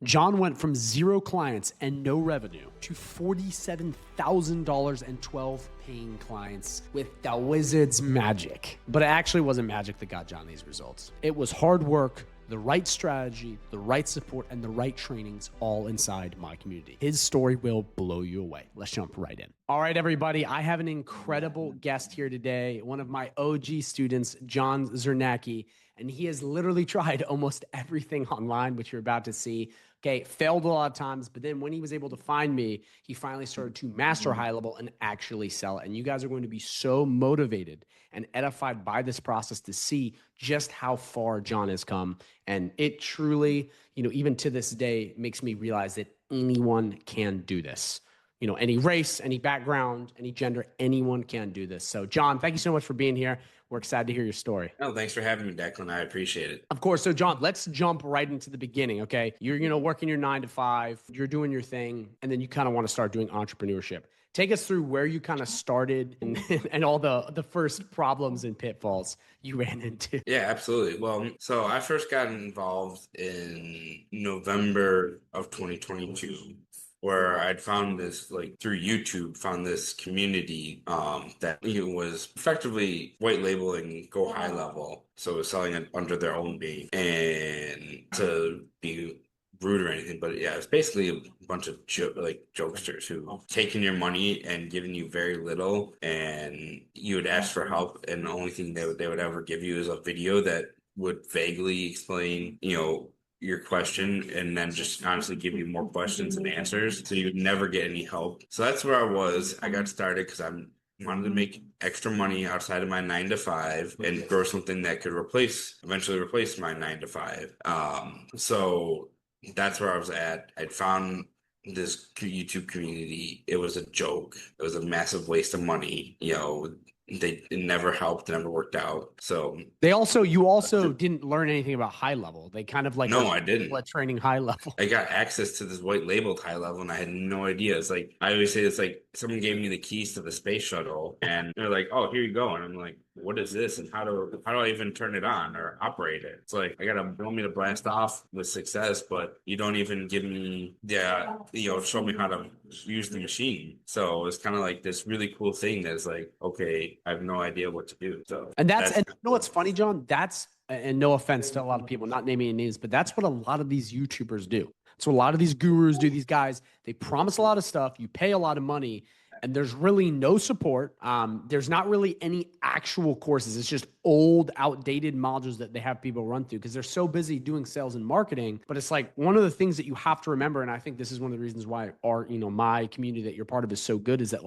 John went from 0 clients and no revenue to $47,000 and 12 paying clients with the wizard's magic. But it actually wasn't magic that got John these results. It was hard work, the right strategy, the right support, and the right trainings all inside my community. His story will blow you away. Let's jump right in. All right, everybody, I have an incredible guest here today, one of my OG students, John Czarnecki, and he has literally tried almost everything online, which you're about to see. Okay, failed a lot of times, but then when he was able to find me, he finally started to master high level and actually sell it. And you guys are going to be so motivated and edified by this process to see just how far John has come. And it truly, even to this day, makes me realize that anyone can do this. Any race, any background, any gender, anyone can do this. So John, thank you so much for being here. We're excited to hear your story. Oh, thanks for having me, Declan. I appreciate it. Of course. So John, let's jump right into the beginning. Okay. You're, working your 9 to 5, you're doing your thing, and then you kind of want to start doing entrepreneurship. Take us through where you kind of started and all the first problems and pitfalls you ran into. Yeah, absolutely. Well, so I first got involved in November of 2022. Where I'd found this, through YouTube, found this community that was effectively white labeling GoHighLevel. So it was selling it under their own name. And to be rude or anything, but yeah, it's basically a bunch of jokesters who taking your money and giving you very little, and you would ask for help, and the only thing they would ever give you is a video that would vaguely explain, your question, and then just honestly give you more questions and answers. So you would never get any help. So that's where I was. I got started because I wanted to make extra money outside of my 9 to 5 and grow something that could eventually replace my 9 to 5. So that's where I was at. I'd found this YouTube community. It was a joke. It was a massive waste of money. It never helped, never worked out. So you also didn't learn anything about high level. They kind of no, I didn't. Training high level. I got access to this white labeled high level, and I had no idea. It's like I always say, it's like someone gave me the keys to the space shuttle, and they're like, "Oh, here you go," and I'm like, "What is this? And how do I even turn it on or operate it?" It's like you want me to blast off with success, but you don't even give me show me how to use the machine. So it's kind of like this really cool thing that's like, okay, I have no idea what to do. So and you know what's funny, John? And no offense to a lot of people, not naming any names, but that's what a lot of these YouTubers do. So a lot of these gurus do. These guys, they promise a lot of stuff. You pay a lot of money, and there's really no support. There's not really any actual courses. It's just old, outdated modules that they have people run through because they're so busy doing sales and marketing. But it's like one of the things that you have to remember, and I think this is one of the reasons why my community that you're part of is so good, is that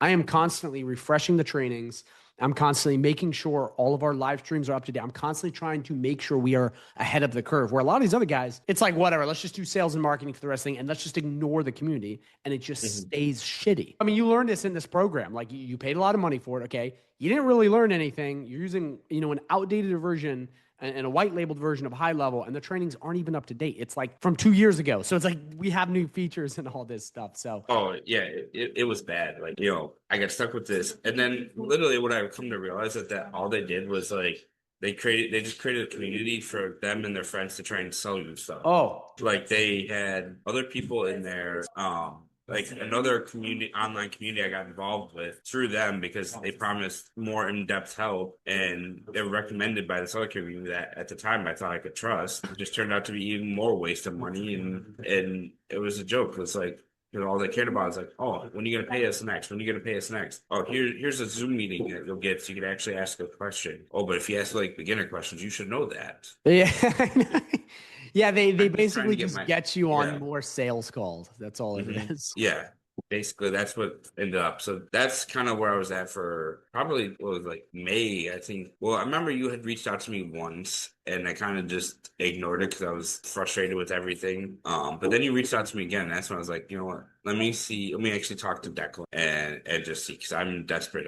I am constantly refreshing the trainings. I'm constantly making sure all of our live streams are up to date. I'm constantly trying to make sure we are ahead of the curve, where a lot of these other guys, it's like, whatever, let's just do sales and marketing for the rest of the thing, and let's just ignore the community, and it just stays shitty. I mean, you learned this in this program. Like, you paid a lot of money for it, okay? You didn't really learn anything. You're using, an outdated version and a white labeled version of high level, and the trainings aren't even up to date. It's like from 2 years ago. So it's like we have new features and all this stuff. So yeah, it was bad. I got stuck with this, and then literally what I've come to realize that all they did was they just created a community for them and their friends to try and sell you stuff. Oh, they had other people in there. Another online community I got involved with through them because they promised more in-depth help, and they were recommended by this other community that at the time I thought I could trust. It just turned out to be even more waste of money, and it was a joke. It was like, all they cared about is like, oh, when are you going to pay us next? When are you going to pay us next? Oh, here's a Zoom meeting that you'll get so you can actually ask a question. Oh, but if you ask beginner questions, you should know that. Yeah. Yeah, they basically just get you on more sales calls. That's all it is. Yeah. Basically, that's what ended up. So that's kind of where I was at for probably May, I think. Well, I remember you had reached out to me once, and I kind of just ignored it because I was frustrated with everything. But then you reached out to me again. That's when I was like, you know what? Let me actually talk to Declan and just see, because I'm desperate.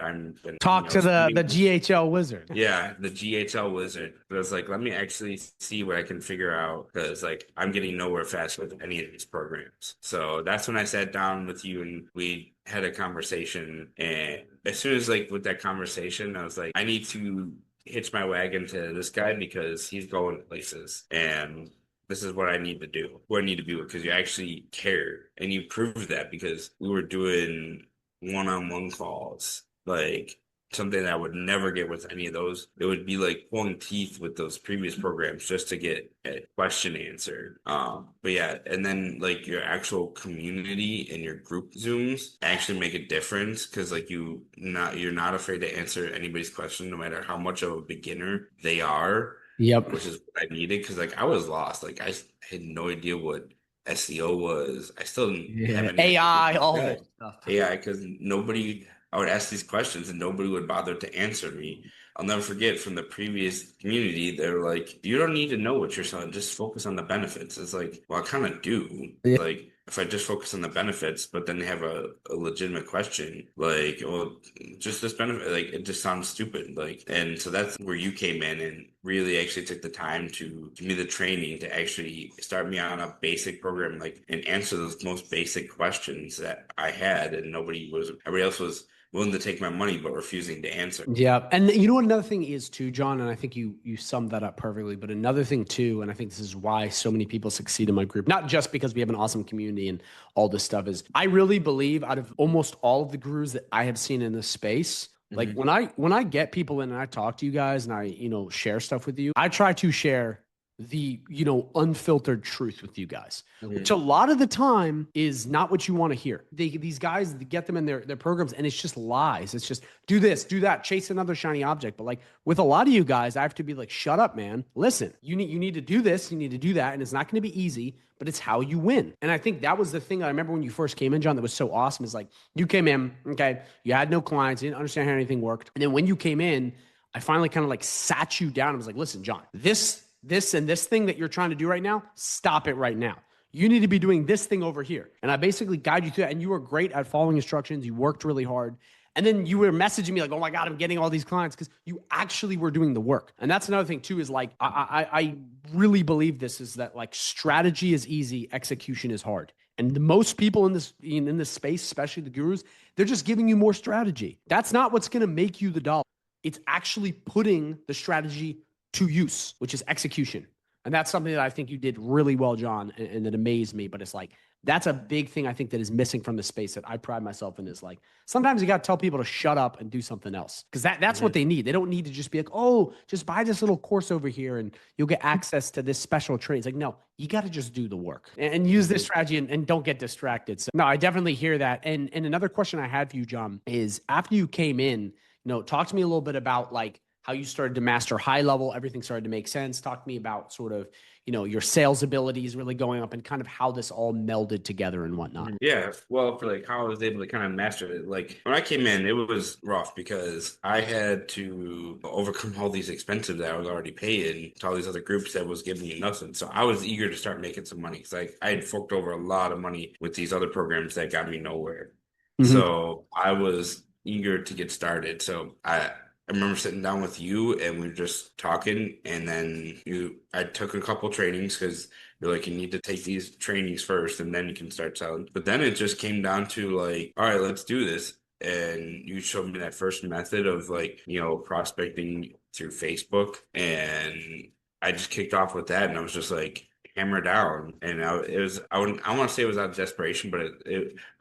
Talk to the GHL wizard. Yeah, the GHL wizard. But I was like, let me actually see what I can figure out, because I'm getting nowhere fast with any of these programs. So that's when I sat down with you and we had a conversation. And as soon as with that conversation, I was like, I need to hitch my wagon to this guy because he's going places. And this is what I need to do, what I need to be with, because you actually care. And you proved that because we were doing one-on-one calls, like something that I would never get with any of those. It would be like pulling teeth with those previous programs just to get a question answered. But yeah, and then like your actual community and your group Zooms actually make a difference because like you're not afraid to answer anybody's question, no matter how much of a beginner they are. Yep. Which is what I needed because like I was lost. Like I had no idea what SEO was. I still didn't have Yeah. any AI, idea. all Yeah. this stuff. AI, because nobody, I would ask these questions and nobody would bother to answer me. I'll never forget from the previous community, they're like, you don't need to know what you're selling, just focus on the benefits. It's like, well, I kind of do. Yeah. Like, if I just focus on the benefits, but then they have a legitimate question, like, well, just this benefit, like, it just sounds stupid. Like, and so that's where you came in and really actually took the time to give me the training to actually start me on a basic program, like, and answer those most basic questions that I had, and everybody else was willing to take my money but refusing to answer. Yeah. And you know what another thing is too, John, and I think you summed that up perfectly, but another thing too, and I think this is why so many people succeed in my group, not just because we have an awesome community and all this stuff, is I really believe out of almost all of the gurus that I have seen in this space, like when I get people in and I talk to you guys and I, share stuff with you, I try to share the, unfiltered truth with you guys, which a lot of the time is not what you want to hear. These guys get them in their programs and it's just lies. It's just do this, do that, chase another shiny object. But like with a lot of you guys, I have to be like, shut up, man. Listen, you need to do this, you need to do that. And it's not going to be easy, but it's how you win. And I think that was the thing I remember when you first came in, John, that was so awesome is like you came in, okay, you had no clients, you didn't understand how anything worked. And then when you came in, I finally kind of like sat you down and was like, listen, John, this and this thing that you're trying to do right now, stop it right now. You need to be doing this thing over here. And I basically guide you through that. And you were great at following instructions. You worked really hard. And then you were messaging me like, oh my God, I'm getting all these clients because you actually were doing the work. And that's another thing too, is like, I really believe this is that like strategy is easy, execution is hard. And the most people in this space, especially the gurus, they're just giving you more strategy. That's not what's going to make you the dollar. It's actually putting the strategy to use, which is execution. And that's something that I think you did really well, John, and that amazed me. But it's like, that's a big thing I think that is missing from the space that I pride myself in, is like, sometimes you got to tell people to shut up and do something else. Because that's what they need. They don't need to just be like, oh, just buy this little course over here and you'll get access to this special trade. It's like, no, you got to just do the work and use this strategy and don't get distracted. So no, I definitely hear that. And another question I had for you, John, is after you came in, talk to me a little bit about like how you started to master high level, everything started to make sense. Talk to me about sort of, your sales abilities really going up and kind of how this all melded together and whatnot. Yeah, well, for like how I was able to kind of master it, like when I came in, it was rough because I had to overcome all these expenses that I was already paying to all these other groups that was giving me nothing. So I was eager to start making some money because I had forked over a lot of money with these other programs that got me nowhere. So I was eager to get started. So I remember sitting down with you and we were just talking, and then I took a couple trainings because you're like, you need to take these trainings first and then you can start selling. But then it just came down to like, all right, let's do this. And you showed me that first method of like, prospecting through Facebook. And I just kicked off with that and I was just like, hammer down. And I want to say it was out of desperation, but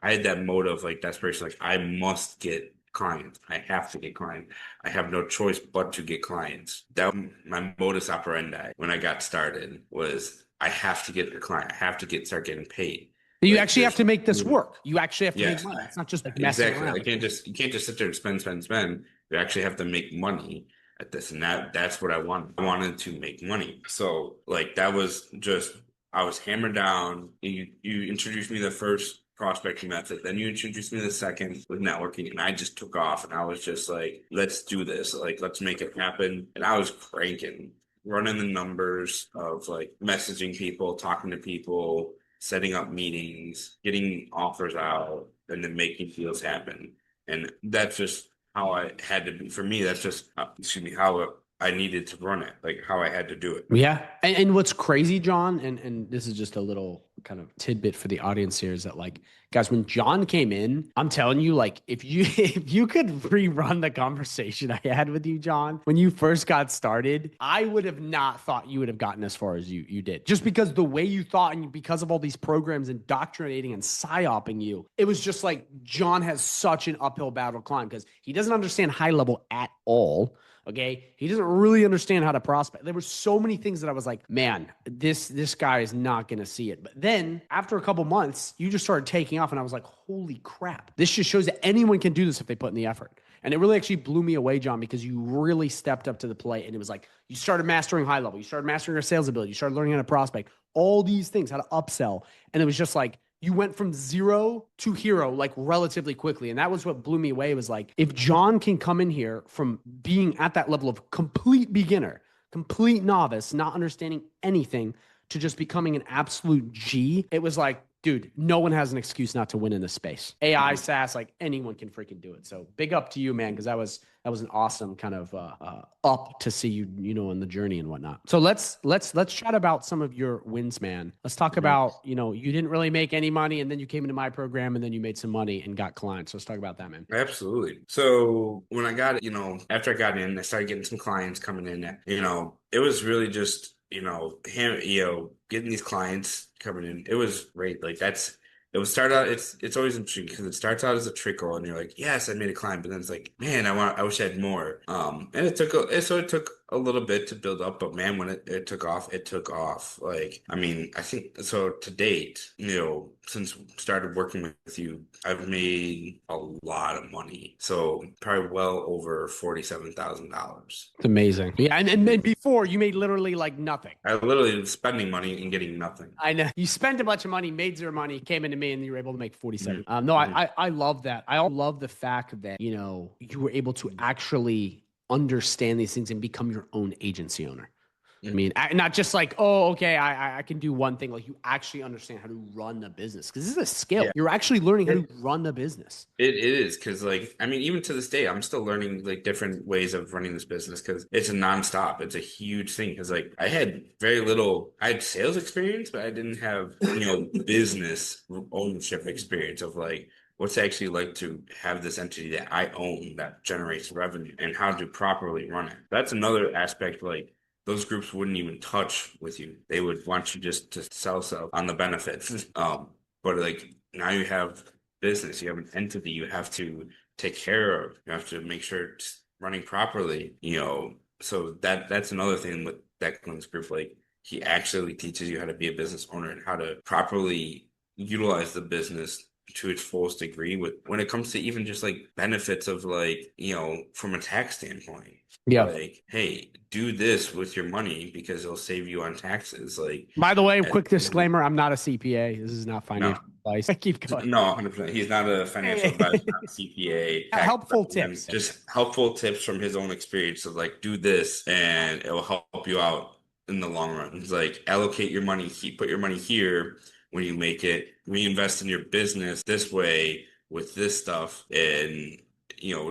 I had that mode of like desperation, like I must get clients. I have to get clients. I have no choice but to get clients. That was my modus operandi when I got started, was I have to get the client. I have to start getting paid. You actually have to make this work. You actually have to Yes, make money. It's not just like messing around. You can't just sit there and spend. You actually have to make money at this, and that's what I wanted. I wanted to make money. So like that was just, I was hammered down. You introduced me the first prospecting method, then you introduced me the second with networking, and I just took off, and I was just like, let's do this, like let's make it happen. And I was cranking, running the numbers of like messaging people, talking to people, setting up meetings, getting offers out, and then making deals happen. And that's just how I had to be. For me, that's just how I needed to run it, like how I had to do it. Yeah. And what's crazy, John, and this is just a little kind of tidbit for the audience here is that, like, guys, when John came in, I'm telling you, like, if you if you could rerun the conversation I had with you, John, when you first got started, I would have not thought you would have gotten as far as you did. Just because the way you thought and because of all these programs indoctrinating and psyoping you, it was just like John has such an uphill battle to climb because he doesn't understand high level at all. Okay. He doesn't really understand how to prospect. There were so many things that I was like, man, this guy is not going to see it. But then after a couple months, you just started taking off and I was like, holy crap. This just shows that anyone can do this if they put in the effort. And it really actually blew me away, John, because you really stepped up to the plate. And it was like, you started mastering high level. You started mastering your sales ability. You started learning how to prospect, all these things, how to upsell. And it was just like, you went from 0 to hero like relatively quickly. And that was what blew me away. It was like, if John can come in here from being at that level of complete beginner, complete novice, not understanding anything, to just becoming an absolute G, it was like, dude, no one has an excuse not to win in this space. AI, SaaS, like anyone can freaking do it. So big up to you, man, because that was an awesome kind of up to see you, in the journey and whatnot. So let's chat about some of your wins, man. Let's talk about, you didn't really make any money and then you came into my program and then you made some money and got clients. So let's talk about that, man. Absolutely. So when I got, after I got in, I started getting some clients coming in. It was really just, getting these clients coming in. It was great. Like it would start out. It's always interesting because it starts out as a trickle, and you're like, yes, I made a client, but then it's like, man, I wish I had more. And it took a little bit to build up, but man, when it took off, it took off. Like, I mean, I think so to date, since started working with you, I've made a lot of money. So probably well over $47,000. It's amazing. Yeah. And then before you made literally like nothing. I literally was spending money and getting nothing. I know you spent a bunch of money, made zero money, came into me, and you were able to make 47. No, I love that. I love the fact that you were able to actually understand these things and become your own agency owner. I mean, not just like, oh, okay, I can do one thing. Like you actually understand how to run a business because this is a skill. Yeah. You're actually learning how to run a business. It is because, like, I mean, even to this day, I'm still learning like different ways of running this business because it's a nonstop. It's a huge thing because, like, I had sales experience, but I didn't have business ownership experience of like what's it actually like to have this entity that I own that generates revenue and how to properly run it. That's another aspect, like. Those groups wouldn't even touch with you. They would want you just to sell stuff on the benefits. But like now you have business, you have an entity you have to take care of. You have to make sure it's running properly. So that's another thing with Declan's group. Like he actually teaches you how to be a business owner and how to properly utilize the business to its fullest degree when it comes to even just like benefits of like, from a tax standpoint. Yeah. Like, hey, do this with your money because it'll save you on taxes. Like, by the way, quick disclaimer, I'm not a CPA. This is not financial advice. I keep going. No, 100%. He's not a financial advisor, not a CPA. Helpful tips. Just helpful tips from his own experience of like, do this and it will help you out in the long run. It's like allocate your money, put your money here when you make it, reinvest in your business this way with this stuff, and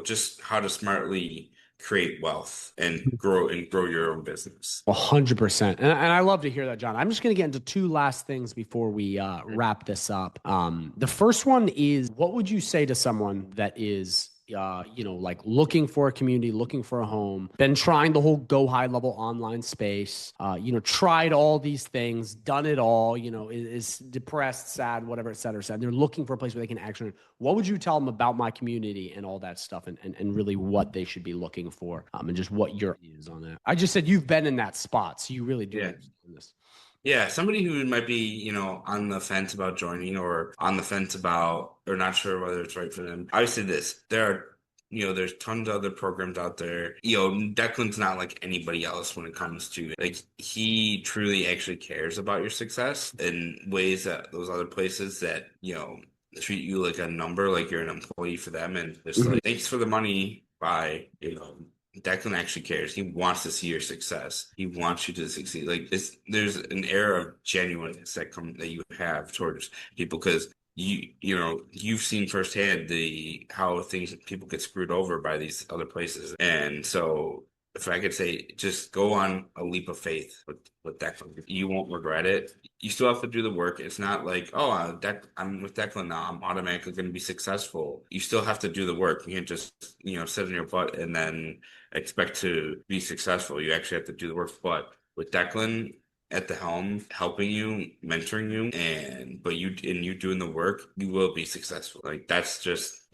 just how to smartly create wealth and grow your own business. 100%. And I love to hear that, John. I'm just going to get into two last things before we wrap this up. The first one is, what would you say to someone that is like looking for a community, looking for a home, been trying the whole go high level online space, tried all these things, done it all, is depressed, sad, whatever, et cetera, et cetera. They're looking for a place where they can actually, what would you tell them about my community and all that stuff and really what they should be looking for and just what your is on that? I just said you've been in that spot, so you really do understand this. Yeah, somebody who might be, on the fence about joining or on the fence about or not sure whether it's right for them. I would say this. There's tons of other programs out there. Declan's not like anybody else when it comes to like he truly actually cares about your success in ways that those other places that, treat you like a number, like you're an employee for them and just like thanks for the money, bye, Declan actually cares. He wants to see your success. He wants you to succeed. Like there's an air of genuineness that you have towards people because you've seen firsthand how people get screwed over by these other places, and so if I could say, just go on a leap of faith with Declan. You won't regret it. You still have to do the work. It's not like, oh, I'm with Declan now, I'm automatically going to be successful. You still have to do the work. You can't just, sit on your butt and then expect to be successful. You actually have to do the work. But with Declan at the helm, helping you, mentoring you, but you doing the work, you will be successful. Like that's just,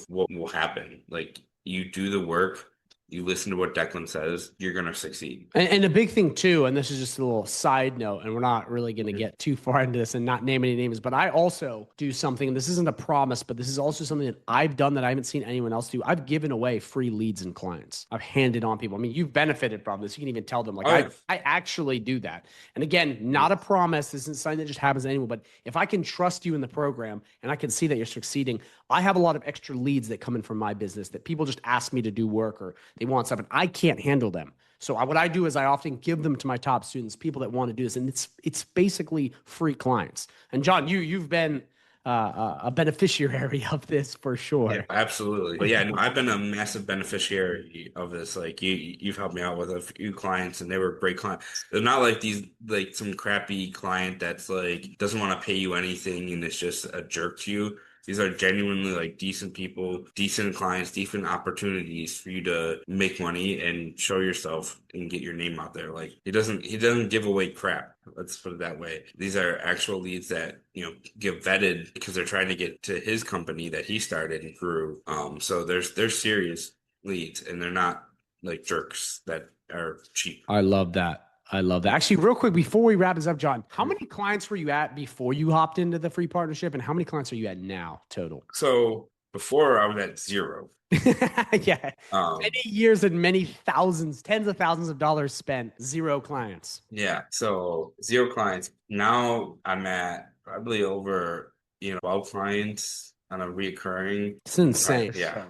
what will happen. Like you do the work, you listen to what Declan says, you're going to succeed. And a big thing too, and this is just a little side note, and we're not really going to get too far into this and not name any names, but I also do something, this isn't a promise, but this is also something that I've done that I haven't seen anyone else do. I've given away free leads and clients. I've handed on people. I mean, you've benefited from this. You can even tell them, like, I actually do that. And again, not a promise. This isn't something that just happens to anyone, but if I can trust you in the program and I can see that you're succeeding, I have a lot of extra leads that come in from my business that people just ask me to do work or they want stuff and I can't handle them. So what I do is I often give them to my top students, people that want to do this, and it's basically free clients. And John, you've been a beneficiary of this for sure. Yeah, absolutely. But yeah, no, I've been a massive beneficiary of this. Like you've helped me out with a few clients, and they were great clients. They're not like some crappy client that's like doesn't want to pay you anything and it's just a jerk to you. These are genuinely like decent people, decent clients, decent opportunities for you to make money and show yourself and get your name out there. Like he doesn't give away crap. Let's put it that way. These are actual leads that, get vetted because they're trying to get to his company that he started and grew. So they're serious leads and they're not like jerks that are cheap. I love that. Actually, real quick, before we wrap this up, John, how many clients were you at before you hopped into the free partnership? And how many clients are you at now total? So before I was at 0. Yeah. Many years and many thousands, tens of thousands of dollars spent, 0 clients. Yeah. So 0 clients. Now I'm at probably over, 12 clients on a reoccurring. It's insane. Yeah.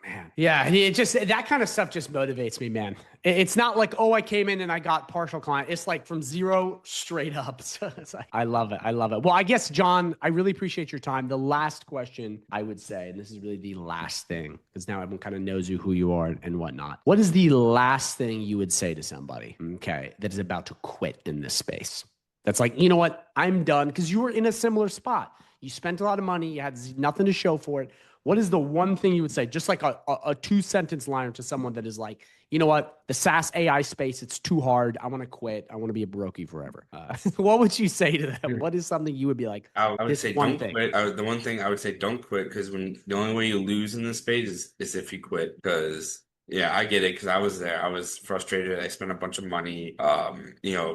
Man. Yeah. It just, that kind of stuff just motivates me, man. It's not like, oh, I came in and I got partial client. It's like from 0 straight up. So it's like, I love it. Well, I guess, John, I really appreciate your time. The last question I would say, and this is really the last thing, because now everyone kind of knows who you are and whatnot. What is the last thing you would say to somebody, okay, that is about to quit in this space? That's like, you know what? I'm done. Because you were in a similar spot. You spent a lot of money. You had nothing to show for it. What is the one thing you would say, just like a 2-sentence liner to someone that is like, you know what, the SaaS AI space, it's too hard. I want to quit. I want to be a brokey forever. What would you say to them? What is something you would be like? I would say don't quit. The one thing I would say, don't quit, because when the only way you lose in this space is if you quit. Because yeah, I get it, because I was there. I was frustrated. I spent a bunch of money,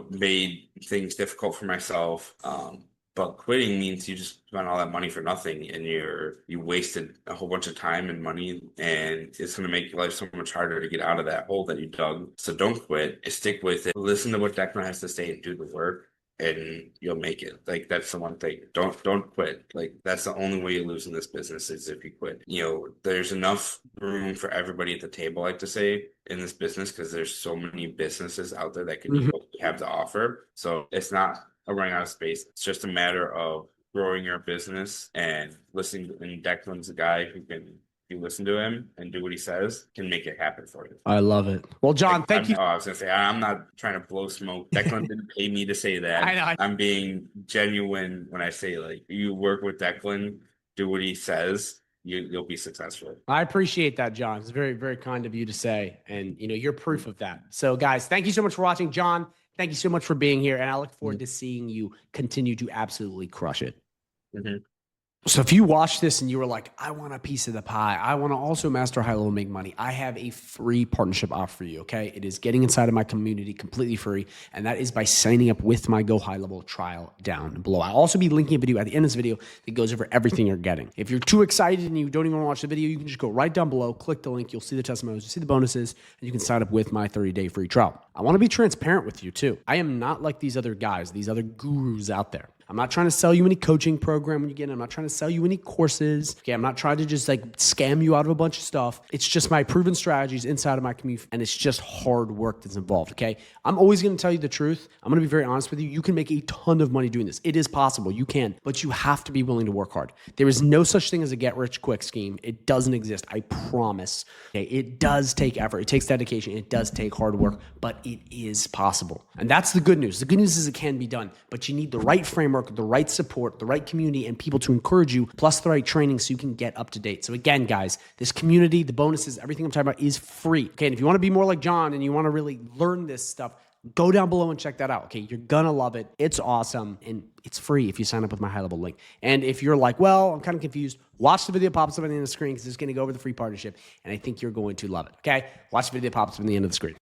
made things difficult for myself. But quitting means you just spent all that money for nothing, and you wasted a whole bunch of time and money, and it's going to make your life so much harder to get out of that hole that you dug. So don't quit. Stick with it. Listen to what Declan has to say and do the work, and you'll make it. Like that's the one thing. Don't quit. Like that's the only way you lose in this business is if you quit. There's enough room for everybody at the table, I like to say, in this business, because there's so many businesses out there that can have to offer. So it's not running out of space. It's just a matter of growing your business and listening. And Declan's a guy who can, if you listen to him and do what he says, can make it happen for you. I love it. Well, John, thank you. I was going to say, I'm not trying to blow smoke. Declan didn't pay me to say that. I know. I'm being genuine when I say, like, you work with Declan, do what he says, you'll be successful. I appreciate that, John. It's very, very kind of you to say. And, you're proof of that. So, guys, thank you so much for watching. John, thank you so much for being here. And I look forward to seeing you continue to absolutely crush it. So if you watch this and you were like, I want a piece of the pie, I want to also master high level, make money, I have a free partnership offer for you. Okay. It is getting inside of my community completely free. And that is by signing up with my Go High Level trial down below. I'll also be linking a video at the end of this video that goes over everything you're getting. If you're too excited and you don't even want to watch the video, you can just go right down below, click the link. You'll see the testimonials, you'll see the bonuses, and you can sign up with my 30-day free trial. I want to be transparent with you too. I am not like these other guys, these other gurus out there. I'm not trying to sell you any coaching program when you get in. I'm not trying to sell you any courses. Okay, I'm not trying to just like scam you out of a bunch of stuff. It's just my proven strategies inside of my community, and it's just hard work that's involved, okay? I'm always going to tell you the truth. I'm going to be very honest with you. You can make a ton of money doing this. It is possible. You can, but you have to be willing to work hard. There is no such thing as a get-rich-quick scheme. It doesn't exist. I promise. Okay, it does take effort. It takes dedication. It does take hard work, but it is possible. And that's the good news. The good news is it can be done, but you need the right framework, the right support, the right community, and people to encourage you, plus the right training so you can get up to date. So again, guys, this community, the bonuses, everything I'm talking about is free. Okay, and if you want to be more like John and you want to really learn this stuff, go down below and check that out. Okay, you're gonna love it. It's awesome, and it's free if you sign up with my high level link. And if you're like, well, I'm kind of confused, watch the video pops up at the end of the screen because it's gonna go over the free partnership, and I think you're going to love it. Okay, watch the video pops up at the end of the screen.